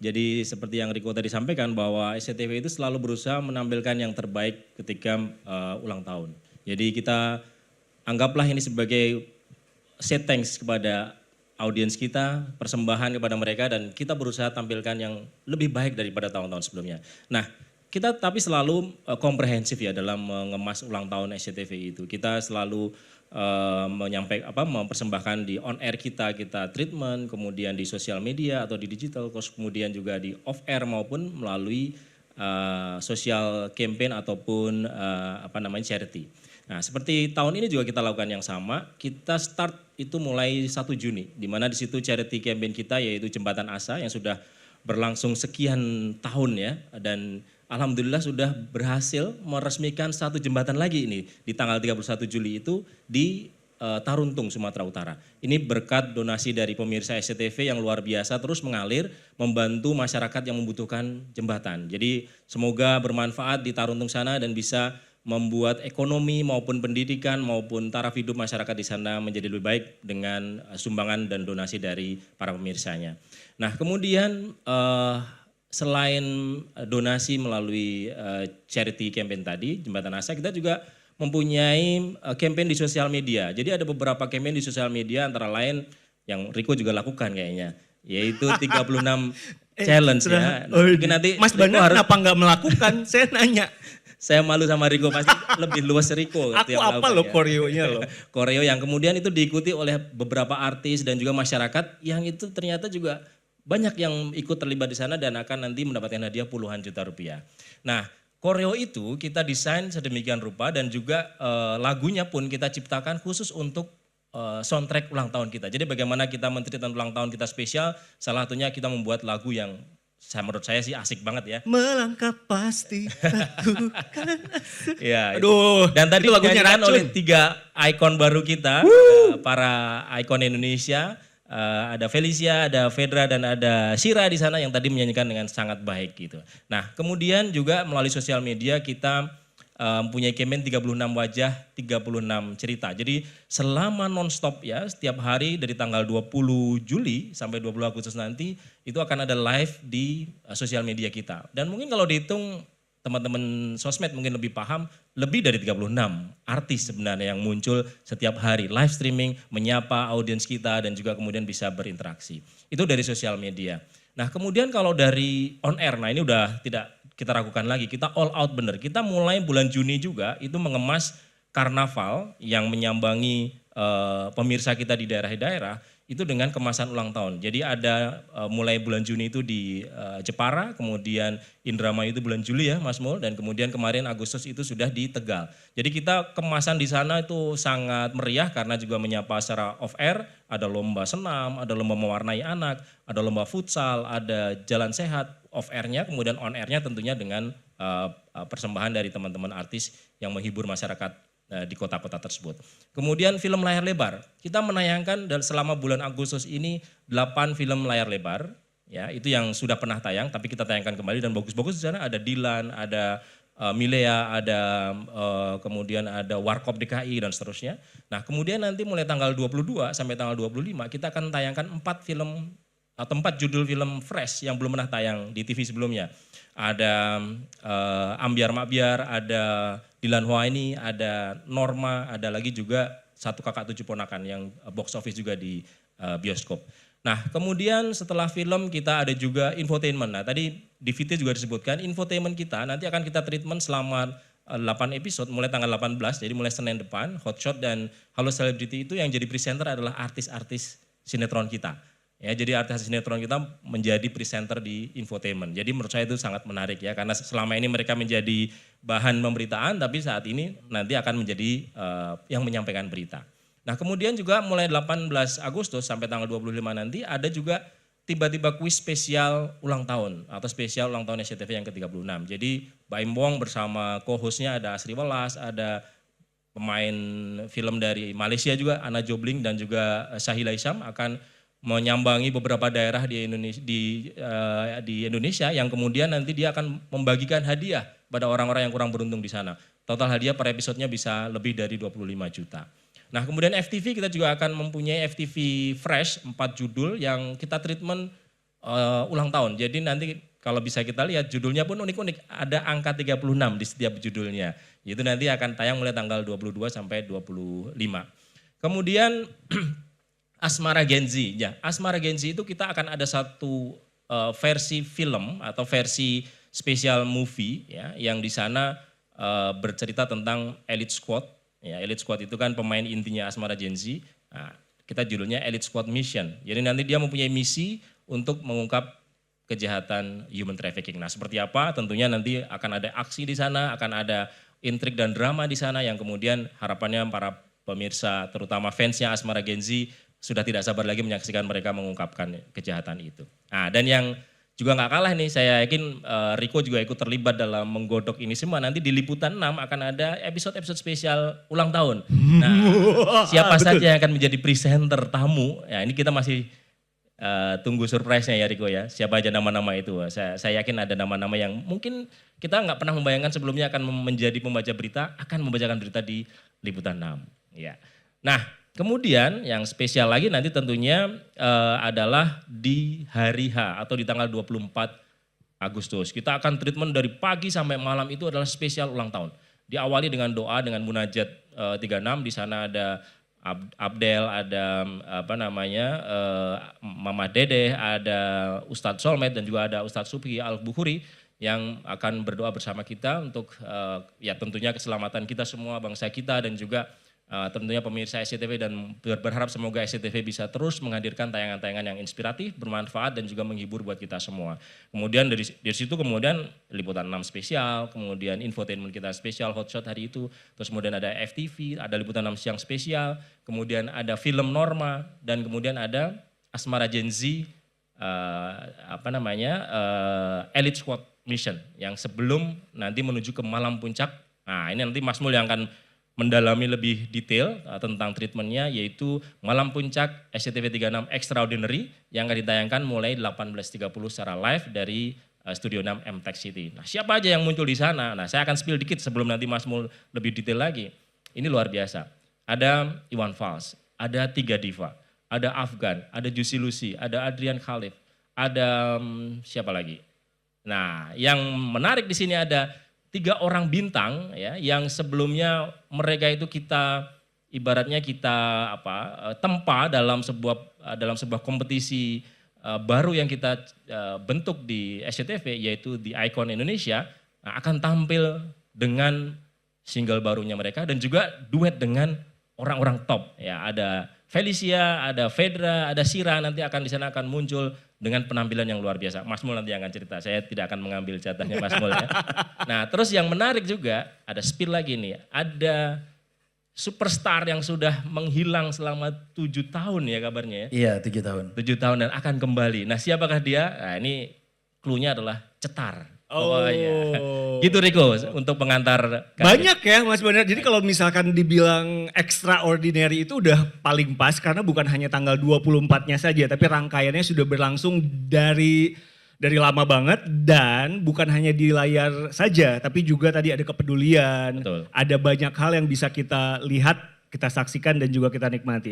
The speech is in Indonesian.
Jadi seperti yang Riko tadi sampaikan bahwa SCTV itu selalu berusaha menampilkan yang terbaik ketika ulang tahun. Jadi kita anggaplah ini sebagai say thanks kepada audiens kita, persembahan kepada mereka dan kita berusaha tampilkan yang lebih baik daripada tahun-tahun sebelumnya. Nah, kita tapi selalu komprehensif ya dalam mengemas ulang tahun SCTV itu. Kita selalu mempersembahkan di on air kita treatment, kemudian di sosial media atau di digital, kemudian juga di off air maupun melalui social campaign ataupun charity. Nah, seperti tahun ini juga kita lakukan yang sama. Kita start itu mulai 1 Juni, di mana di situ charity campaign kita yaitu Jembatan Asa yang sudah berlangsung sekian tahun ya, dan alhamdulillah sudah berhasil meresmikan 1 jembatan lagi ini di tanggal 31 Juli itu di Taruntung, Sumatera Utara. Ini berkat donasi dari pemirsa SCTV yang luar biasa terus mengalir membantu masyarakat yang membutuhkan jembatan. Jadi semoga bermanfaat di Taruntung sana dan bisa membuat ekonomi maupun pendidikan maupun taraf hidup masyarakat di sana menjadi lebih baik dengan sumbangan dan donasi dari para pemirsanya. Nah, kemudian selain donasi melalui charity campaign tadi, Jembatan Asa, kita juga mempunyai campaign di sosial media. Jadi ada beberapa campaign di sosial media antara lain yang Riko juga lakukan kayaknya, yaitu 36 challenge ya. Nah, mungkin nanti Mas Banda kenapa nggak melakukan? Saya nanya. Saya malu sama Riko, pasti lebih luas Riko. Aku apa loh koreonya loh. Koreo yang kemudian itu diikuti oleh beberapa artis dan juga masyarakat yang itu ternyata juga banyak yang ikut terlibat di sana dan akan nanti mendapatkan hadiah puluhan juta rupiah. Nah, koreo itu kita desain sedemikian rupa dan juga lagunya pun kita ciptakan khusus untuk soundtrack ulang tahun kita. Jadi bagaimana kita men-treatment ulang tahun kita spesial, salah satunya kita membuat lagu yang menurut saya sih asik banget ya. Melangkah pasti lakukan. Ya, aduh. Dan tadi lagunya dinyanyikan oleh 3 ikon baru kita, para ikon Indonesia. Ada Felicia, ada Fedra, dan ada Shira di sana yang tadi menyanyikan dengan sangat baik gitu. Nah, kemudian juga melalui sosial media kita mempunyai campaign 36 wajah, 36 cerita. Jadi selama nonstop ya, setiap hari dari tanggal 20 Juli sampai 20 Agustus nanti itu akan ada live di sosial media kita. Dan mungkin kalau dihitung teman-teman sosmed mungkin lebih paham, lebih dari 36 artis sebenarnya yang muncul setiap hari live streaming, menyapa audiens kita dan juga kemudian bisa berinteraksi. Itu dari sosial media. Nah, kemudian kalau dari on air, nah ini udah tidak kita ragukan lagi, kita all out bener. Kita mulai bulan Juni juga itu mengemas karnaval yang menyambangi pemirsa kita di daerah-daerah itu dengan kemasan ulang tahun. Jadi ada mulai bulan Juni itu di Jepara, kemudian Indramayu itu bulan Juli ya Mas Mul, dan kemudian kemarin Agustus itu sudah di Tegal. Jadi kita kemasan di sana itu sangat meriah karena juga menyapa secara off air, ada lomba senam, ada lomba mewarnai anak, ada lomba futsal, ada jalan sehat off airnya, kemudian on airnya tentunya dengan persembahan dari teman-teman artis yang menghibur masyarakat di kota-kota tersebut. Kemudian film layar lebar, kita menayangkan selama bulan Agustus ini 8 film layar lebar, ya itu yang sudah pernah tayang, tapi kita tayangkan kembali dan bagus-bagus di sana. Ada Dilan, ada Milea, ada kemudian ada Warkop DKI dan seterusnya. Nah kemudian nanti mulai tanggal 22 sampai tanggal 25 kita akan tayangkan 4 film atau 4 judul film fresh yang belum pernah tayang di TV sebelumnya. Ada Ambiar Makbiar, ada Dilan Huaini, ada Norma, ada lagi juga Satu Kakak Tujuh Ponakan yang box office juga di bioskop. Nah kemudian setelah film kita ada juga infotainment. Nah tadi di VT juga disebutkan infotainment kita nanti akan kita treatment selama 8 episode mulai tanggal 18, jadi mulai Senin depan. Hotshot dan Halo Celebrity itu yang jadi presenter adalah artis-artis sinetron kita. Ya, jadi artis sinetron kita menjadi presenter di infotainment. Jadi menurut saya itu sangat menarik ya, karena selama ini mereka menjadi bahan pemberitaan, tapi saat ini nanti akan menjadi yang menyampaikan berita. Nah kemudian juga mulai 18 Agustus sampai tanggal 25 nanti ada juga tiba-tiba kuis spesial ulang tahun atau spesial ulang tahun SCTV yang ke-36. Jadi Baim Wong bersama co-hostnya ada Asri Welas, ada pemain film dari Malaysia juga, Ana Jobling dan juga Sahila Isyam akan menyambangi beberapa daerah di Indonesia yang kemudian nanti dia akan membagikan hadiah pada orang-orang yang kurang beruntung di sana. Total hadiah per episodenya bisa lebih dari 25 juta. Nah kemudian FTV kita juga akan mempunyai FTV Fresh 4 judul yang kita treatment ulang tahun. Jadi nanti kalau bisa kita lihat judulnya pun unik-unik. Ada angka 36 di setiap judulnya. Itu nanti akan tayang mulai tanggal 22 sampai 25. Kemudian Asmara Gen Z. Ya, Asmara Gen Z itu kita akan ada satu versi film atau versi special movie ya, yang di sana bercerita tentang Elite Squad. Ya, Elite Squad itu kan pemain intinya Asmara Gen Z. Nah, kita judulnya Elite Squad Mission. Jadi nanti dia mempunyai misi untuk mengungkap kejahatan human trafficking. Nah, seperti apa? Tentunya nanti akan ada aksi di sana, akan ada intrik dan drama di sana yang kemudian harapannya para pemirsa, terutama fansnya Asmara Gen Z, sudah tidak sabar lagi menyaksikan mereka mengungkapkan kejahatan itu. Nah, dan yang juga nggak kalah nih, saya yakin Riko juga ikut terlibat dalam menggodok ini semua. Nanti di Liputan 6 akan ada episode-episode spesial ulang tahun. Nah, siapa saja yang akan menjadi presenter tamu, ya ini kita masih tunggu surprise-nya ya Riko ya. Siapa aja nama-nama itu. Saya yakin ada nama-nama yang mungkin kita nggak pernah membayangkan sebelumnya akan menjadi pembaca berita, akan membacakan berita di Liputan 6. Ya. Nah, kemudian yang spesial lagi nanti tentunya adalah di hari H atau di tanggal 24 Agustus. Kita akan treatment dari pagi sampai malam itu adalah spesial ulang tahun. Diawali dengan doa dengan munajat 36, di sana ada Abdel, ada Mama Dede, ada Ustadz Solmed dan juga ada Ustadz Subhi Al-Bukhuri yang akan berdoa bersama kita untuk ya tentunya keselamatan kita semua, bangsa kita dan juga tentunya pemirsa SCTV, dan berharap semoga SCTV bisa terus menghadirkan tayangan-tayangan yang inspiratif, bermanfaat dan juga menghibur buat kita semua. Kemudian dari situ kemudian Liputan 6 spesial, kemudian infotainment kita spesial Hotshot hari itu, terus kemudian ada FTV, ada Liputan 6 siang spesial, kemudian ada film Norma dan kemudian ada Asmara Gen Z Elite Squad Mission yang sebelum nanti menuju ke Malam Puncak. Nah, ini nanti Mas Mul yang akan mendalami lebih detail tentang treatmentnya, yaitu Malam Puncak SCTV 36 Extraordinary yang akan ditayangkan mulai 18.30 secara live dari Studio 6 MTech City. Nah, siapa aja yang muncul di sana? Nah, saya akan spill dikit sebelum nanti Mas Mul lebih detail lagi. Ini luar biasa. Ada Iwan Fals, ada 3 Diva, ada Afgan, ada Juicy Lucy, ada Adrian Khalif, ada siapa lagi? Nah, yang menarik di sini ada 3 orang bintang ya, yang sebelumnya mereka itu kita ibaratnya kita tempa dalam sebuah kompetisi baru yang kita bentuk di SCTV, yaitu The Icon Indonesia. Nah, akan tampil dengan single barunya mereka dan juga duet dengan orang-orang top ya. Ada Felicia, ada Fedra, ada Sira, nanti akan di sana akan muncul dengan penampilan yang luar biasa. Mas Mul nanti akan cerita, saya tidak akan mengambil jatahnya Mas Mul ya. Nah, terus yang menarik juga ada spill lagi nih, ada superstar yang sudah menghilang selama 7 tahun ya kabarnya ya. Iya, 7 tahun. 7 tahun dan akan kembali. Nah, siapakah dia? Nah, ini clue-nya adalah Cetar. Oh, iya. Gitu Riko untuk pengantar. Banyak ya Mas Bandar. Jadi kalau misalkan dibilang extraordinary itu udah paling pas karena bukan hanya tanggal 24-nya saja, tapi rangkaiannya sudah berlangsung dari lama banget dan bukan hanya di layar saja, tapi juga tadi ada kepedulian, Betul. ada banyak hal yang bisa kita lihat, kita saksikan dan juga kita nikmati.